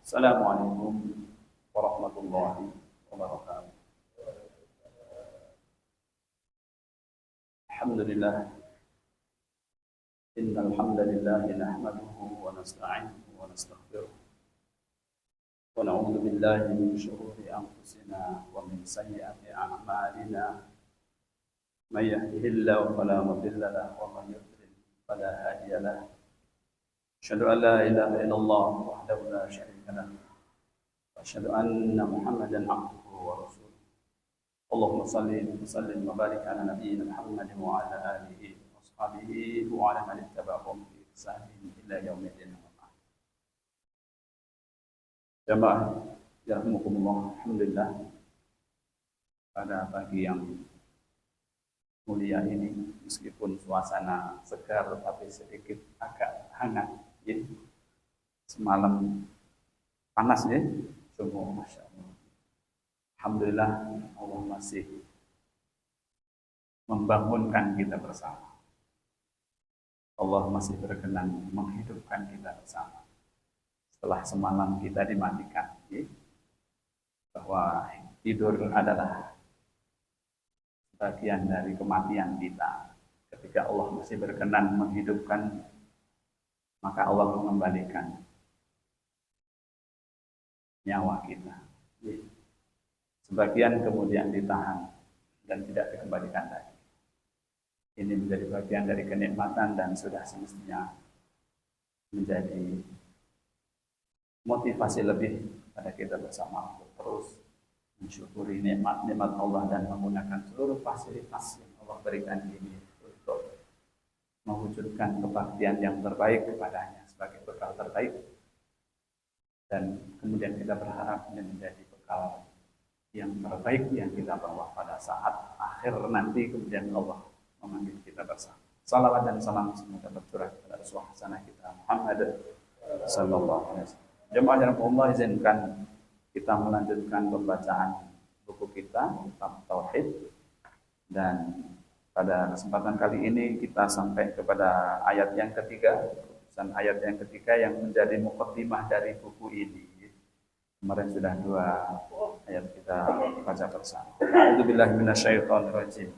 Assalamualaikum warahmatullahi wabarakatuh. Alhamdulillah, innal hamdalillah nahmaduhu wa nasta'inuhu wa nastaghfiruh wa na'udzu billahi min shururi anfusina wa min sayyiati a'malina. May yahdihillahu fala mudilla lahu wa man yudlil fala hadiya lahu. Asyhadu an la ilaha illallah wahdahu la syarika lahu wa asyhadu anna Muhammadan abduhu wa rasuluh. Allahumma salli wa sallim wa barik ala nabiyyina Muhammad wa ala alihi wa ashabihi wa ala man ittaba'ahum bi ihsanin ila yaumiddin. Jamaah yarhamukumullah, alhamdulillah, pada pagi yang mulia ini meskipun suasana segar tapi sedikit agak hangat ya. Semalam panas ya, sungguh masya Allah. Alhamdulillah Allah masih membangunkan kita bersama. Allah masih berkenan menghidupkan kita bersama. Setelah semalam kita dimatikan ya, bahwa tidur adalah bagian dari kematian kita. Ketika Allah masih berkenan menghidupkan, maka Allah mengembalikan nyawa kita. Sebagian kemudian ditahan dan tidak dikembalikan lagi. Ini menjadi bagian dari kenikmatan dan sudah semestinya menjadi motivasi lebih pada kita bersama untuk terus mensyukuri nikmat-nikmat Allah dan menggunakan seluruh fasilitas yang Allah berikan ini untuk mewujudkan kebaktian yang terbaik kepadanya sebagai bekal terbaik, dan kemudian kita berharap ini menjadi bekal yang terbaik yang kita bawa pada saat akhir nanti, kemudian Allah memanggil kita bersama. Salawat dan salam semoga tercurah kepada Rasulullah hasanah kita Muhammad sallallahu alaihi wasallam. Jemaah yang Allah izinkan kita melanjutkan pembacaan buku kita Kitab Tauhid, dan pada kesempatan kali ini kita sampai kepada ayat yang ketiga, dan ayat yang ketiga yang menjadi muqaddimah dari buku ini. Kemarin sudah dua ayat kita baca bersama. A'udzubillahi minasyaitonirrajim.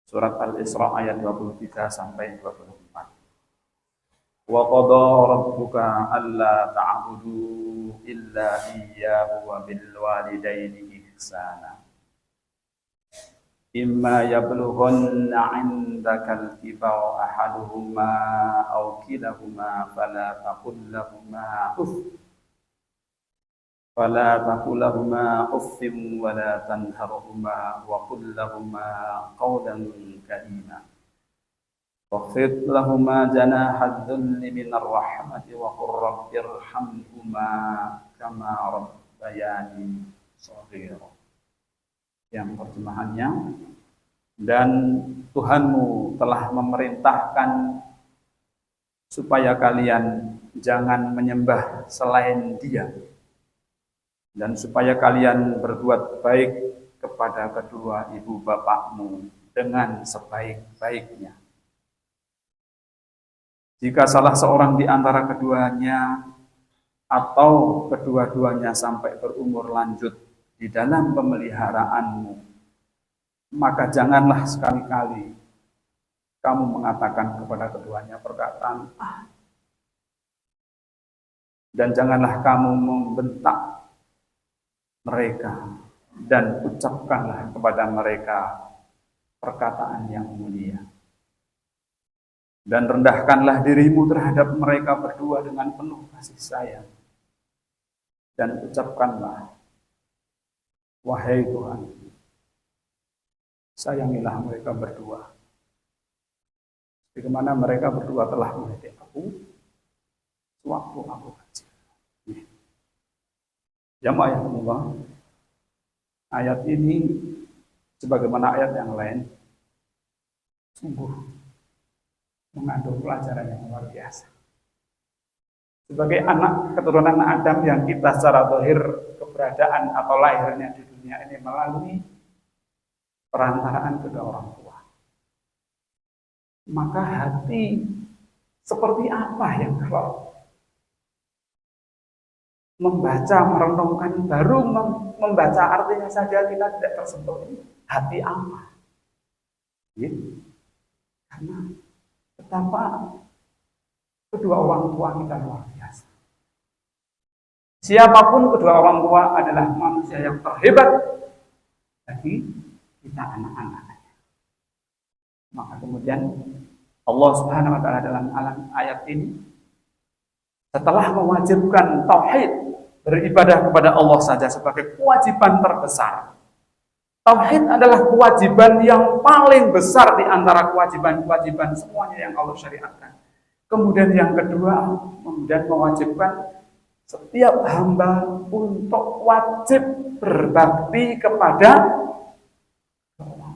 Surat Al-Isra ayat 23 sampai 24. Wa qada rabbuka alla ta'budu illa iyyahu wa bil walidayni ihsana. Imma yablughanna 'indaka al-kibara ahaduhuma aw kilahuma fala taqul lahumā uffin wa la tanharhumā wa qul lahumā qawlan karīmā. واخفض لهما جناح الذل من الرحمة وقل رب ارحمهما كما ربياني صغيرا. Yang terjemahannya, dan Tuhanmu telah memerintahkan supaya kalian jangan menyembah selain Dia, dan supaya kalian berbuat baik kepada kedua ibu bapakmu dengan sebaik-baiknya. Jika salah seorang di antara keduanya atau kedua-duanya sampai berumur lanjut di dalam pemeliharaanmu, maka janganlah sekali-kali kamu mengatakan kepada keduanya perkataan "ah", dan janganlah kamu membentak mereka, dan ucapkanlah kepada mereka perkataan yang mulia. Dan rendahkanlah dirimu terhadap mereka berdua dengan penuh kasih sayang. Dan ucapkanlah, wahai Tuhan, sayangilah mereka berdua bagaimana mereka berdua telah mendidik aku sewaktu aku kecil. Jamaah yang Allah, ayat ini sebagaimana ayat yang lain sungguh mengandung pelajaran yang luar biasa. Sebagai anak keturunan Adam yang kita secara zahir keberadaan atau lahirnya di dunia ini melalui perantaraan kedua orang tua, maka hati seperti apa yang kalau membaca, merenungkan, baru membaca artinya saja kita tidak tersentuh. Hati apa? Ya. Karena betapa kedua orang tua kita luar biasa. Siapapun kedua orang tua adalah manusia yang terhebat bagi kita anak-anaknya. Maka kemudian Allah Subhanahu wa taala dalam ayat ini setelah mewajibkan tauhid, beribadah kepada Allah saja sebagai kewajiban terbesar. Tauhid adalah kewajiban yang paling besar di antara kewajiban-kewajiban semuanya yang Allah syariatkan. Kemudian yang kedua, kemudian mewajibkan setiap hamba untuk wajib berbakti kepada Allah.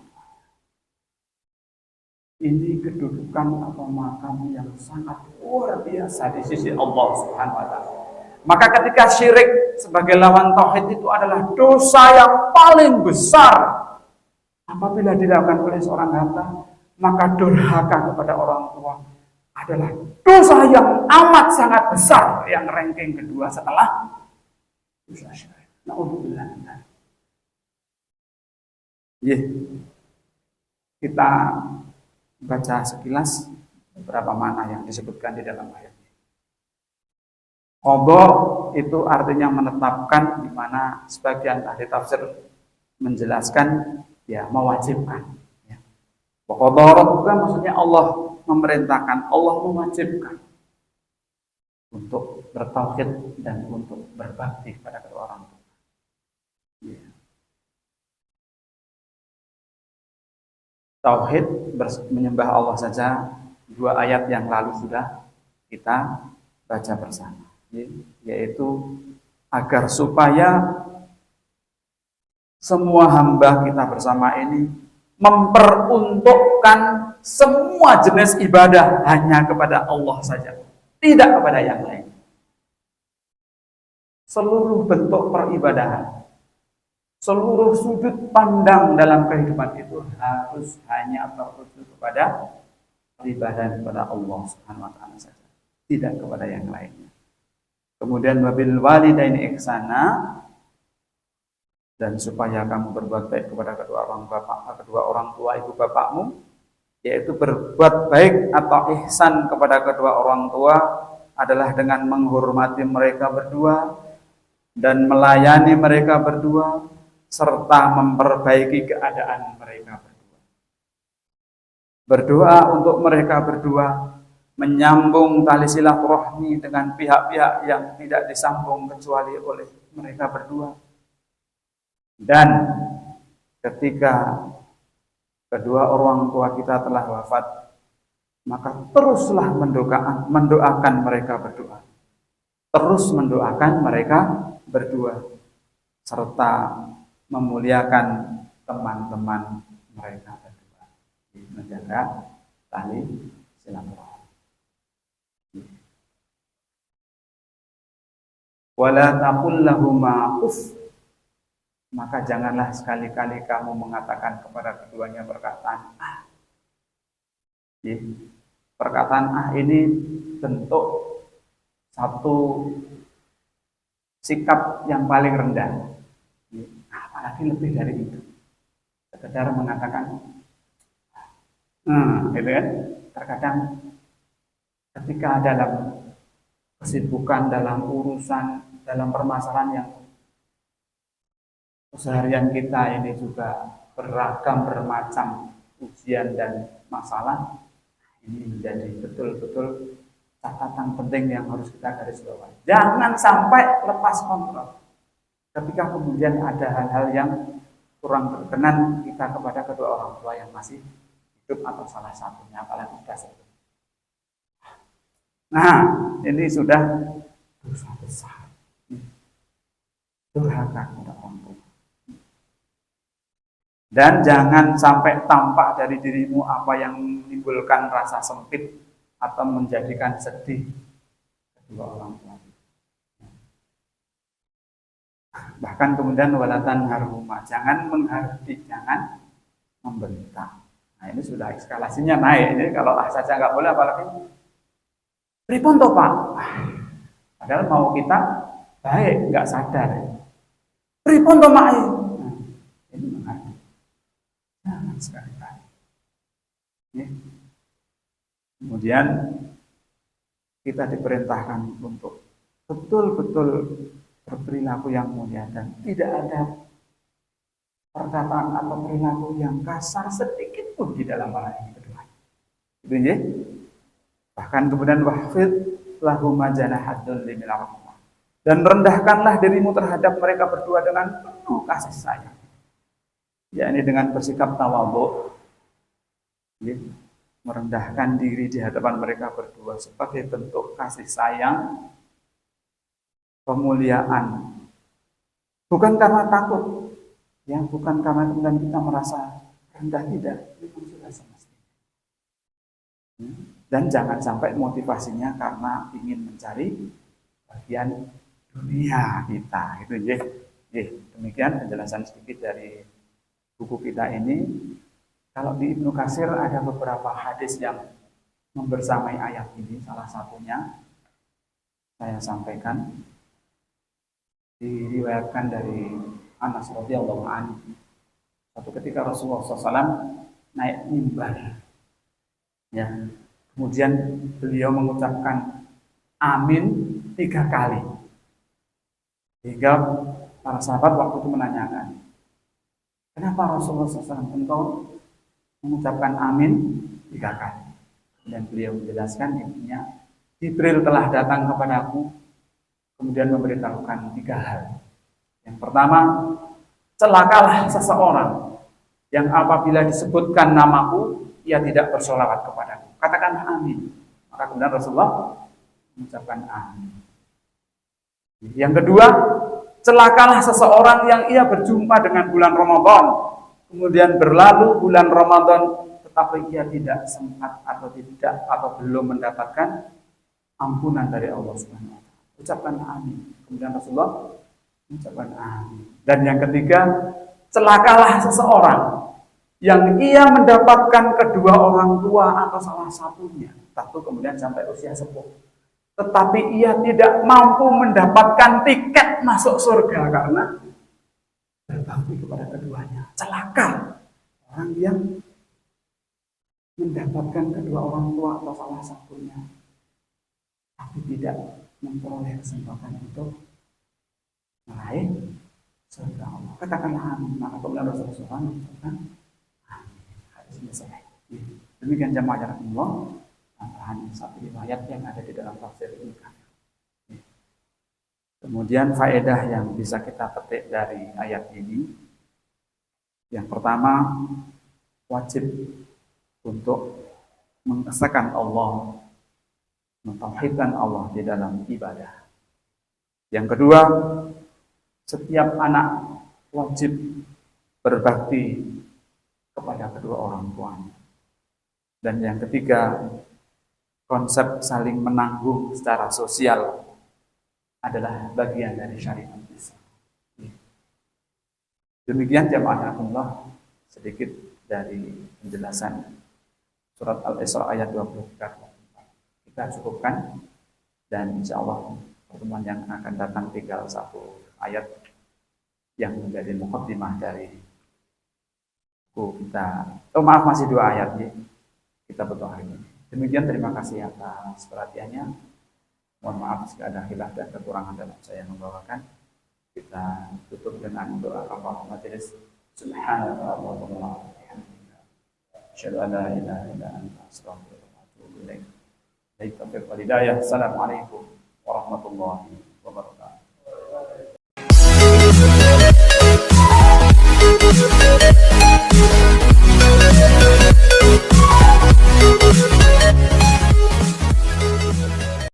Ini kedudukan atau makam yang sangat luar biasa di sisi Allah Subhanahu wa taala. Maka ketika syirik sebagai lawan tauhid itu adalah dosa yang paling besar apabila dilakukan oleh seorang hamba, maka durhaka kepada orang tua adalah dosa yang amat sangat besar yang ranking kedua setelah dosa syirik. Na'udzubillah. Kita baca sekilas beberapa makna yang disebutkan di dalam ayat ini. Qadha itu artinya menetapkan, di mana sebagian ahli tafsir menjelaskan ya mewajibkan. Ya. Qadha rabbuka maksudnya Allah memerintahkan, Allah mewajibkan untuk bertauhid dan untuk berbakti kepada kedua orang tua. Ya. Tauhid menyembah Allah saja, dua ayat yang lalu sudah kita baca bersama, yaitu agar supaya semua hamba kita bersama ini memperuntukkan semua jenis ibadah hanya kepada Allah saja, tidak kepada yang lain. Seluruh bentuk peribadahan, seluruh sudut pandang dalam kehidupan itu harus hanya tertuju kepada ibadah kepada Allah Subhanahu wa taala saja, tidak kepada yang lainnya. Kemudian wabil walidaini ihsana, dan supaya kamu berbuat baik kepada kedua orang tua ibu bapakmu, yaitu berbuat baik atau ihsan kepada kedua orang tua adalah dengan menghormati mereka berdua dan melayani mereka berdua, serta memperbaiki keadaan mereka berdua. Berdoa untuk mereka berdua, menyambung tali silaturahmi dengan pihak-pihak yang tidak disambung kecuali oleh mereka berdua. Dan ketika kedua orang tua kita telah wafat, maka teruslah mendoakan mereka berdua. Terus mendoakan mereka berdua, serta memuliakan teman-teman mereka berdua, menjaga tali silaturahmi. Wala taqul lahuma uff, maka janganlah sekali-kali kamu mengatakan kepada keduanya perkataan ah. Perkataan ah ini bentuk satu sikap yang paling rendah. Apalagi lebih dari itu, sekedar mengatakan gitu kan. Terkadang ketika dalam kesibukan, dalam urusan, dalam permasalahan yang keseharian kita ini juga beragam bermacam ujian dan masalah, ini menjadi betul-betul catatan penting yang harus kita garis bawahi. Jangan sampai lepas kontrol ketika kemudian ada hal-hal yang kurang berkenan kita kepada kedua orang tua yang masih hidup atau salah satunya, apalagi sudah sepuh. Nah, ini sudah dosa besar, durhaka kepada orang tua. Dan jangan sampai tampak dari dirimu apa yang menimbulkan rasa sempit atau menjadikan sedih kedua orang tua. Bahkan kemudian walatan haruma, jangan menghardi, jangan membentak. Nah ini sudah eskalasinya naik. Ini kalau saja nggak boleh, apalagi pripun toh Pak. Padahal mau kita baik, nggak sadar. Pripun to mak? Nah, ini menghargai. Jangan sekali-kali. Ya. Kemudian kita diperintahkan untuk betul-betul berperilaku yang mulia dan tidak ada perkataan atau perilaku yang kasar sedikit pun di dalam ayat ini kedua. Itu ya. Bahkan kemudian wahfid lahu majanahadul limil rahmah. Dan rendahkanlah dirimu terhadap mereka berdua dengan penuh kasih sayang. Yakni dengan bersikap tawadhu, ya, merendahkan diri di hadapan mereka berdua sebagai bentuk kasih sayang, pemuliaan. Bukan karena takut, ya, bukan karena kemudian kita merasa rendah, tidak. Itu sudah semestinya. Dan jangan sampai motivasinya karena ingin mencari bagian dunia kita, gitu ya. Demikian penjelasan sedikit dari buku kita ini. Kalau di Ibnu Katsir ada beberapa hadis yang membersamai ayat ini. Salah satunya saya sampaikan, diriwayatkan dari Anas radhiyallahu anhu. Suatu ketika Rasulullah SAW naik mimbar, ya, kemudian beliau mengucapkan amin 3 kali. Hingga para sahabat waktu itu menanyakan, kenapa Rasulullah SAW engkau mengucapkan amin 3 kali? Dan beliau menjelaskan, intinya Jibril telah datang kepadaku, kemudian memberitahukan 3 hal. Yang pertama, celakalah seseorang yang apabila disebutkan namaku, ia tidak bersolawat kepadaku. Katakanlah amin. Maka kemudian Rasulullah mengucapkan amin. Yang kedua, celakalah seseorang yang ia berjumpa dengan bulan Ramadan, kemudian berlalu bulan Ramadan, tetapi ia tidak sempat atau belum mendapatkan ampunan dari Allah Subhanahu wa taala. Ucapkan amin. Kemudian Rasulullah mengucapkan amin. Dan yang ketiga, celakalah seseorang yang ia mendapatkan kedua orang tua atau salah satunya, satu kemudian sampai usia sepuh, tetapi ia tidak mampu mendapatkan tiket masuk surga karena berbakti kepada keduanya. Celaka orang yang mendapatkan kedua orang tua atau salah satunya, tapi tidak memperoleh kesempatan untuk meraih surga Allah. Katakanlah amin. Maka kemudian Rasulullah mengatakan amin. Hadis ini sahih. Demikian jamaah yang Allah. Tambahan satu riwayat yang ada di dalam tafsir ini. Kemudian faedah yang bisa kita petik dari ayat ini, yang pertama, wajib untuk mengesahkan Allah, mentauhidkan Allah di dalam ibadah. Yang kedua, setiap anak wajib berbakti kepada kedua orang tuanya. Dan yang ketiga, konsep saling menanggung secara sosial adalah bagian dari syariat Islam. Demikian jamaah Allah sedikit dari penjelasan surat Al-Isra ayat 23. Kita cukupkan dan insya Allah pertemuan yang akan datang tinggal satu ayat yang menjadi muqaddimah dari buku kita. Maaf, masih 2 ayat ya. Kita butuh hari ini. Demikian, terima kasih atas perhatiannya. Mohon maaf jika ada khilaf dan kekurangan dalam saya membawakan. Kita tutup dengan doa kafaratul majelis. Subhanallah wa bihamdihi. Asyhadu an la ilaha illa anta astaghfiruka wa atubu ilaik. Assalamualaikum warahmatullahi wabarakatuh.